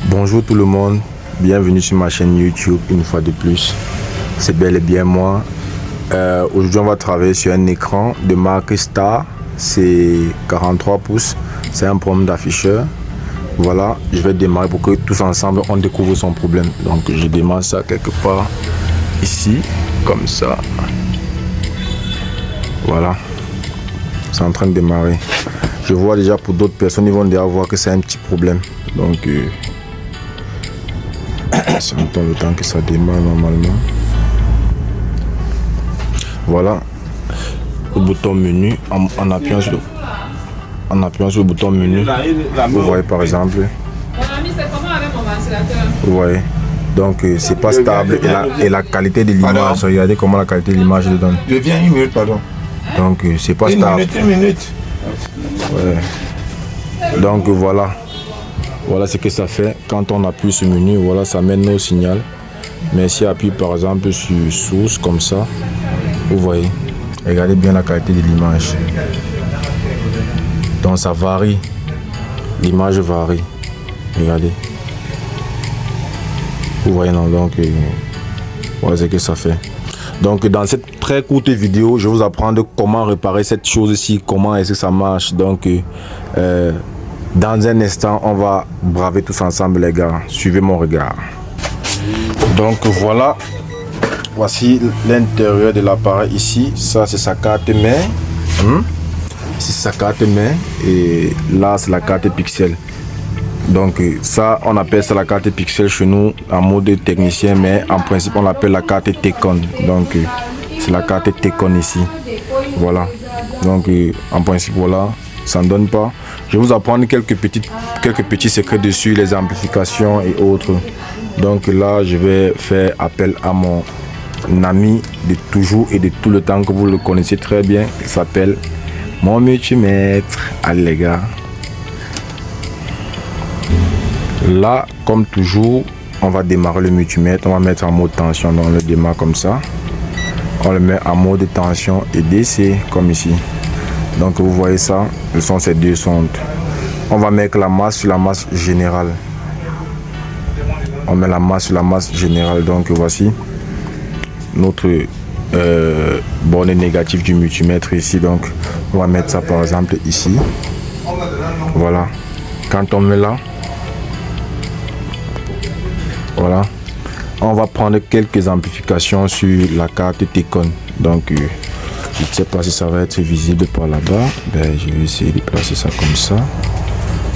Bonjour tout le monde, bienvenue sur ma chaîne YouTube une fois de plus. C'est bel et bien moi. Aujourd'hui on va travailler sur un écran de marque Star, c'est 43 pouces, c'est un problème d'afficheur. Voilà, je vais démarrer pour que tous ensemble on découvre son problème. Donc je démarre ça quelque part ici, comme ça. Voilà, c'est en train de démarrer. Je vois déjà pour d'autres personnes, ils vont déjà voir que c'est un petit problème. Donc ça prend le temps que ça démarre normalement. Voilà le bouton menu en appuyant sur le bouton menu. Vous voyez par exemple. Vous voyez. Donc c'est pas stable et la qualité de l'image. Regardez comment la qualité de l'image le donne. Je viens une minute, pardon. Donc c'est pas stable. Une minute. Ouais. Donc voilà. Voilà ce que ça fait quand on appuie sur le menu. Voilà, ça mène au signal. Mais si on appuie par exemple sur source comme ça, vous voyez, regardez bien la qualité de l'image. Donc ça varie. L'image varie. Regardez. Vous voyez, non? Donc voilà ce que ça fait. Donc dans cette très courte vidéo, je vais vous apprendre comment réparer cette chose-ci, comment est-ce que ça marche. Donc dans un instant, on va braver tous ensemble les gars. Suivez mon regard. Donc voilà. Voici l'intérieur de l'appareil ici. Ça c'est sa carte mère. C'est sa carte mère. Et là c'est la carte pixel. Donc ça on appelle ça la carte pixel chez nous en mode technicien. Mais en principe on l'appelle la carte Tecon. Donc c'est la carte Tecon ici. Voilà. Donc en principe voilà. Ça ne donne pas. Je vais vous apprendre quelques petits secrets dessus, les amplifications et autres. Donc là, je vais faire appel à mon ami de toujours et de tout le temps que vous le connaissez très bien. Il s'appelle mon multimètre. Allez les gars. Là, comme toujours, on va démarrer le multimètre. On va mettre en mode tension. Donc on le démarre comme ça. On le met en mode tension et DC comme ici. Donc vous voyez ça, ce sont ces deux sondes. On va mettre la masse sur la masse générale. On met la masse sur la masse générale. Donc voici notre borne négative du multimètre ici. Donc on va mettre ça par exemple ici. Voilà. Quand on met là, voilà. On va prendre quelques amplifications sur la carte Tecon. Donc je ne sais pas si ça va être visible par là-bas. Ben, je vais essayer de placer ça comme ça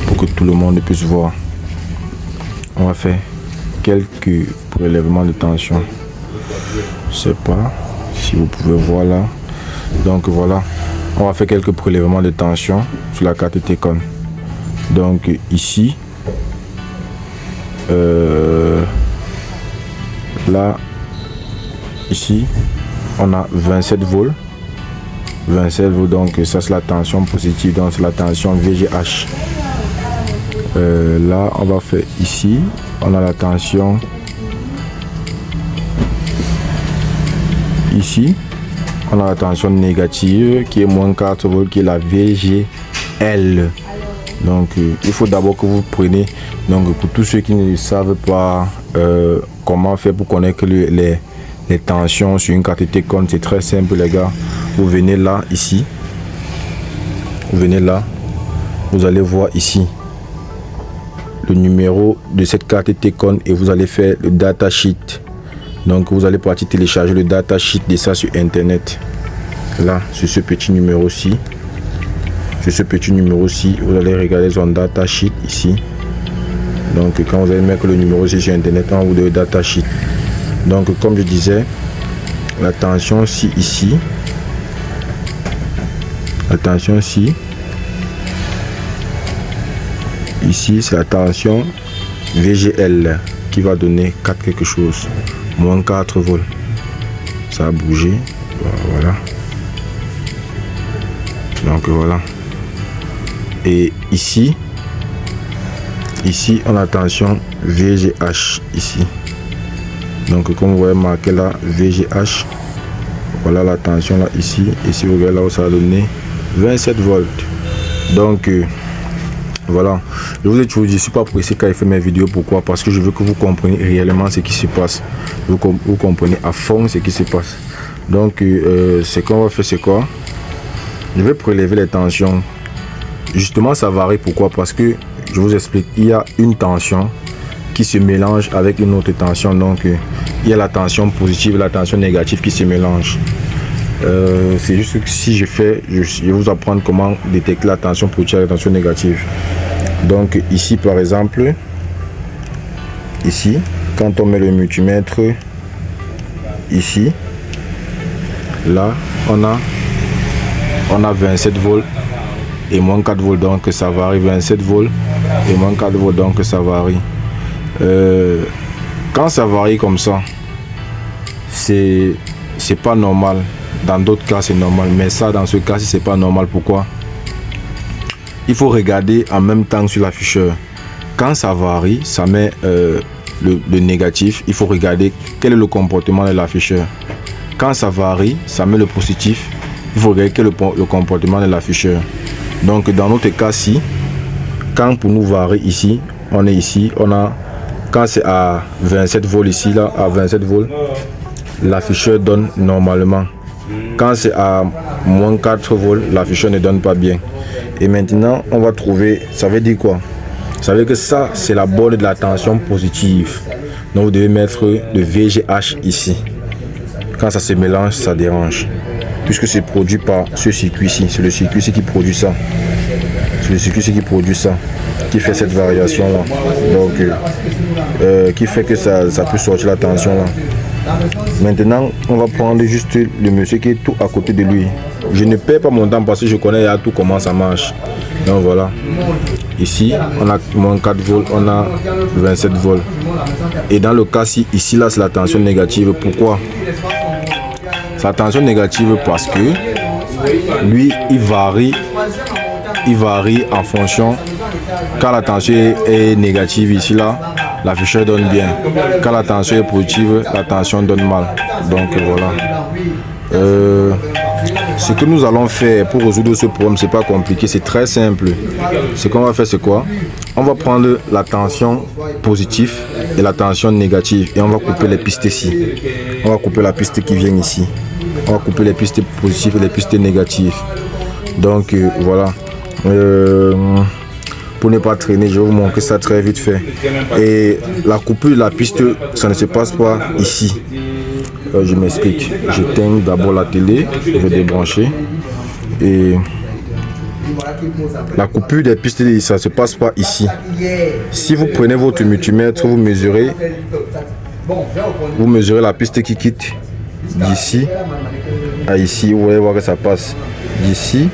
pour que tout le monde puisse voir. On va faire quelques prélèvements de tension. Je ne sais pas si vous pouvez voir là. Donc voilà, on va faire quelques prélèvements de tension sur la carte Tecon. Donc ici, là, ici, on a 27 volts. 27 volts, donc ça c'est la tension positive, donc c'est la tension VGH. Là on va faire ici, on a la tension ici, on a la tension négative qui est moins 4 volts, qui est la VGL. Donc il faut d'abord que vous preniez, donc pour tous ceux qui ne savent pas comment faire pour connaître les tensions sur une carte Tecon, c'est très simple les gars. Vous venez là, ici. Vous venez là. Vous allez voir ici le numéro de cette carte Tecon et vous allez faire le datasheet. Donc vous allez partir télécharger le datasheet de ça sur internet. Là, sur ce petit numéro-ci. Sur ce petit numéro-ci, vous allez regarder son datasheet ici. Donc quand vous allez mettre le numéro sur internet, on va vous donner le datasheet. Donc comme je disais, la tension ici. Attention ici. Ici c'est la tension VGL qui va donner 4 quelque chose. Moins 4 volts. Ça a bougé. Voilà. Donc voilà. Et ici on a la tension VGH ici. Donc comme vous voyez marqué là VGH. Voilà la tension là ici. Et si vous regardez là où ça a donné 27 volts. Donc Voilà, je vous ai toujours dit, je ne suis pas pressé quand il fait mes vidéos. Pourquoi? Parce que je veux que vous compreniez réellement ce qui se passe. Vous comprenez à fond ce qui se passe. Donc, ce qu'on va faire, c'est quoi? Je vais prélever les tensions. Justement, ça varie. Pourquoi? Parce que, je vous explique, il y a une tension qui se mélange avec une autre tension. Donc, il y a la tension positive et la tension négative qui se mélangent. C'est juste que si je vais vous apprendre comment détecter la tension positive et la tension négative. Donc ici par exemple, ici quand on met le multimètre ici, là on a 27 volts et moins 4 volts, donc ça varie. 27 volts et moins 4 volts, donc ça varie. Quand ça varie comme ça, c'est pas normal. Dans d'autres cas c'est normal, mais ça dans ce cas-ci c'est pas normal. Pourquoi? Il faut regarder en même temps sur l'afficheur. Quand ça varie, ça met le négatif. Il faut regarder quel est le comportement de l'afficheur. Quand ça varie, ça met le positif. Il faut regarder quel est le comportement de l'afficheur. Donc dans notre cas-ci, quand pour nous varie ici, on est ici, on a, quand c'est à 27 volts ici, là, à 27 volts, l'afficheur donne normalement. Quand c'est à moins 4 volts, l'afficheur ne donne pas bien. Et maintenant, on va trouver, ça veut dire quoi? Ça veut dire que ça, c'est la borne de la tension positive. Donc, vous devez mettre le VGH ici. Quand ça se mélange, ça dérange. Puisque c'est produit par ce circuit-ci. C'est le circuit-ci qui produit ça. C'est le circuit-ci qui produit ça. Qui fait cette variation-là. Donc, qui fait que ça peut sortir la tension-là. Maintenant, on va prendre juste le monsieur qui est tout à côté de lui. Je ne perds pas mon temps parce que je connais à tout comment ça marche. Donc voilà. Ici, on a moins 4 volts, on a 27 volts. Et dans le cas-ci, ici, là, c'est la tension négative. Pourquoi? C'est la tension négative parce que lui, il varie en fonction. Quand la tension est négative ici, là, l'afficheur donne bien. Quand la tension est positive, la tension donne mal. Donc voilà. Ce que nous allons faire pour résoudre ce problème, c'est pas compliqué, c'est très simple. Ce qu'on va faire, c'est quoi? On va prendre la tension positive et la tension négative et on va couper les pistes ici. On va couper la piste qui vient ici. On va couper les pistes positives et les pistes négatives. Donc voilà. Pour ne pas traîner, je vais vous montrer ça très vite fait. Et la coupure de la piste, ça ne se passe pas ici. Je m'explique. J'éteins d'abord la télé, je vais débrancher. Et la coupure des pistes, ça ne se passe pas ici. Si vous prenez votre multimètre, vous mesurez la piste qui quitte d'ici à ici. Vous allez voir que ça passe d'ici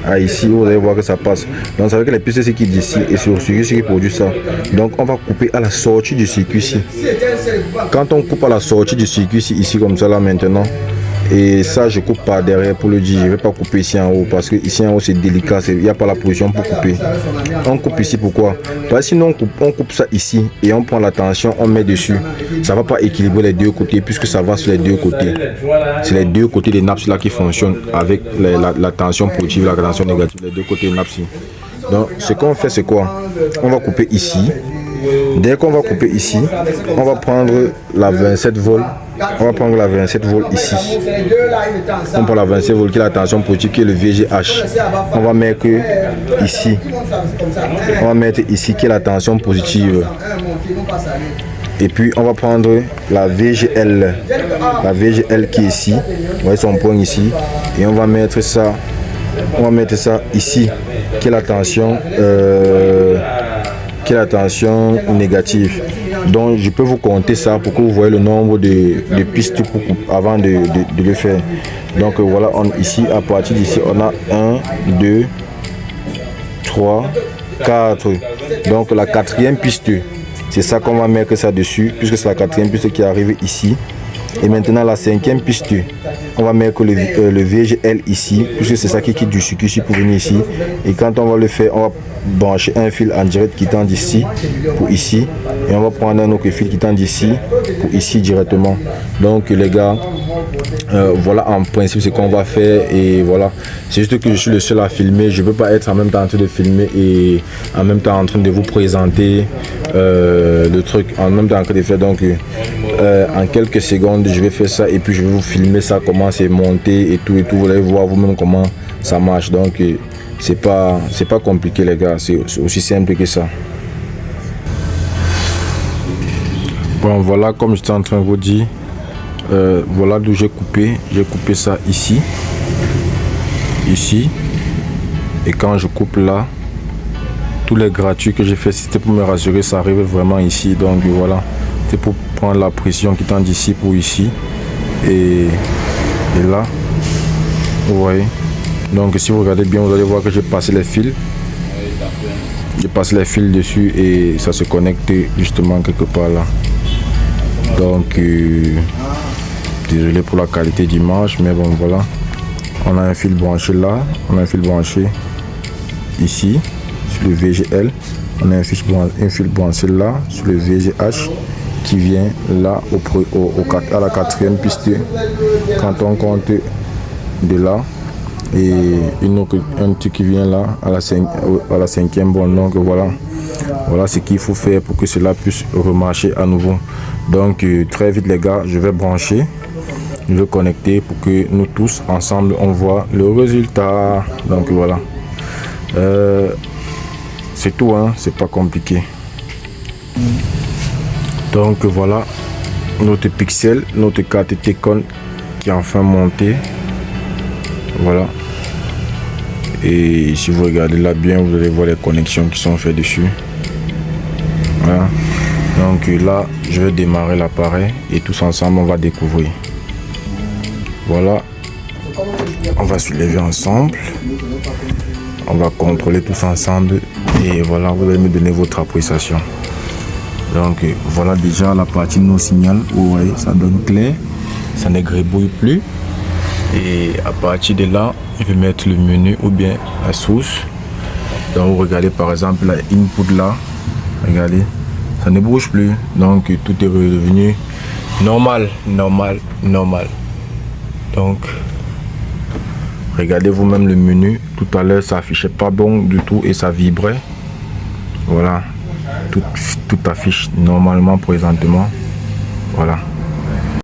à ici, vous allez voir que ça passe. Donc ça veut dire que les pistes qui d'ici et sur le circuit qui produit ça. Donc on va couper à la sortie du circuit-ci. Quand on coupe à la sortie du circuit-ci, ici comme ça là maintenant, et ça je coupe par derrière pour le dire, je ne vais pas couper ici en haut parce que ici en haut c'est délicat, il n'y a pas la position pour couper. On coupe ici pourquoi? Parce que sinon on coupe ça ici et on prend la tension, on met dessus. Ça ne va pas équilibrer les deux côtés puisque ça va sur les deux côtés. C'est les deux côtés des nappes là qui fonctionnent avec la tension positive et la tension négative, les deux côtés des nappes. Donc ce qu'on fait c'est quoi? On va couper ici. Dès qu'on va couper ici, on va prendre la 27 volts. On va prendre la 27 volts ici. On prend la 27 volts qui est la tension positive, qui est le VGH. On va mettre ici. On va mettre ici qui est la tension positive. Et puis on va prendre la VGL. La VGL qui est ici. Vous voyez son point ici. Et on va mettre ça. On va mettre ça ici, qui est la tension. Qui est la tension négative. Donc je peux vous compter ça pour que vous voyez le nombre de pistes avant de le faire. Donc voilà, ici à partir d'ici on a 1, 2, 3, 4. Donc la quatrième piste, c'est ça qu'on va mettre ça dessus, puisque c'est la quatrième piste qui arrive ici. Et maintenant la cinquième piste, on va mettre le VGL ici, puisque c'est ça qui quitte du circuit pour venir ici. Et quand on va le faire, on va brancher un fil en direct qui tend d'ici pour ici, et on va prendre un autre fil qui tend d'ici pour ici directement. Donc les gars, voilà en principe ce qu'on va faire, et voilà, c'est juste que je suis le seul à filmer, je peux pas être en même temps en train de filmer et en même temps en train de vous présenter le truc en même temps en train de faire. Donc en quelques secondes je vais faire ça, et puis je vais vous filmer ça, comment c'est monté et tout, vous allez voir vous-même comment ça marche. Donc c'est pas compliqué les gars, c'est aussi simple que ça. Bon voilà, comme j'étais en train de vous dire, voilà d'où j'ai coupé ça ici, et quand je coupe là, tous les gratuits que j'ai fait, c'était pour me rassurer, ça arrive vraiment ici. Donc voilà, c'est pour prendre la pression qui tend d'ici pour ici, et là vous voyez. Donc si vous regardez bien, vous allez voir que j'ai passé les fils, dessus, et ça se connecte justement quelque part là. Donc désolé pour la qualité d'image, mais bon voilà, on a un fil branché là, on a un fil branché ici sur le VGL, on a un fil branché là sur le VGH qui vient là à la 4e piste quand on compte de là, et un truc qui vient là à la 5e. Bon, donc voilà ce qu'il faut faire pour que cela puisse remarcher à nouveau. Donc très vite les gars, je vais brancher, je vais connecter pour que nous tous ensemble on voit le résultat. Donc voilà, c'est tout, hein, c'est pas compliqué. Donc voilà notre pixel, notre carte T-Con qui est enfin montée. Voilà, et si vous regardez là bien, vous allez voir les connexions qui sont faites dessus. Voilà, donc là je vais démarrer l'appareil et tous ensemble on va découvrir. Voilà, on va se lever ensemble, on va contrôler tous ensemble, et voilà, vous allez me donner votre appréciation. Donc voilà, déjà la partie no signal, vous voyez, ça donne clair, ça ne gribouille plus. Et à partir de là, je vais mettre le menu ou bien la source. Donc vous regardez par exemple la input là, regardez, ça ne bouge plus. Donc tout est redevenu normal. Donc regardez vous-même le menu. Tout à l'heure ça affichait pas bon du tout et ça vibrait. Voilà, tout affiche normalement présentement. Voilà.